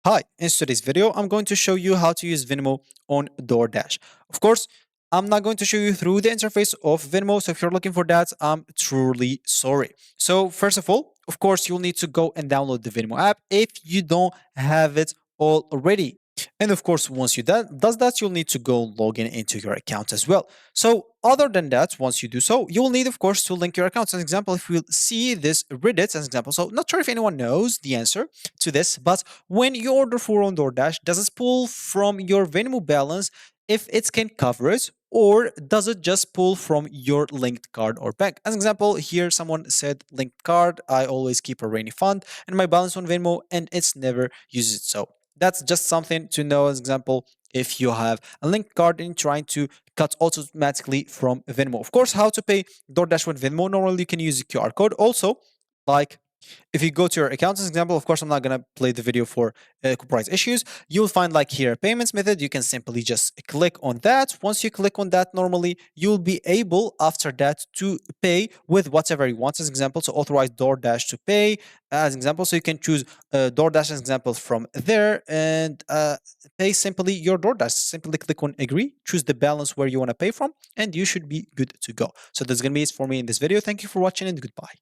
Hi, in today's video, I'm going to show you how to use Venmo on Doordash. Of course, I'm not going to show you through the interface of Venmo, so if you're looking for that, I'm truly sorry. So first of all, of course, you'll need to go and download the Venmo app if you don't have it already. And of course, once you does that, you'll need to go log in into your account as well. So other than that, once you do so, you'll need, of course, to link your account. As an example, if we see this Reddit as an example, so not sure if anyone knows the answer to this, but when you order food on DoorDash, does it pull from your Venmo balance if it can cover it, or does it just pull from your linked card or bank? As an example, here someone said linked card. I always keep a rainy fund and my balance on Venmo, and it's never used it. So that's just something to know. As an example, if you have a linked card and trying to cut automatically from Venmo. Of course, how to pay DoorDash with Venmo? Normally, you can use a QR code. Also, like if you go to your account, as an example, of course, I'm not going to play the video for copyright issues. You'll find like here payments method. You can simply just click on that. Once you click on that, normally you'll be able after that to pay with whatever you want. As an example, to authorize DoorDash to pay. As an example, so you can choose DoorDash as an example from there and pay simply your DoorDash. Simply click on agree, choose the balance where you want to pay from, and you should be good to go. So that's going to be it for me in this video. Thank you for watching and goodbye.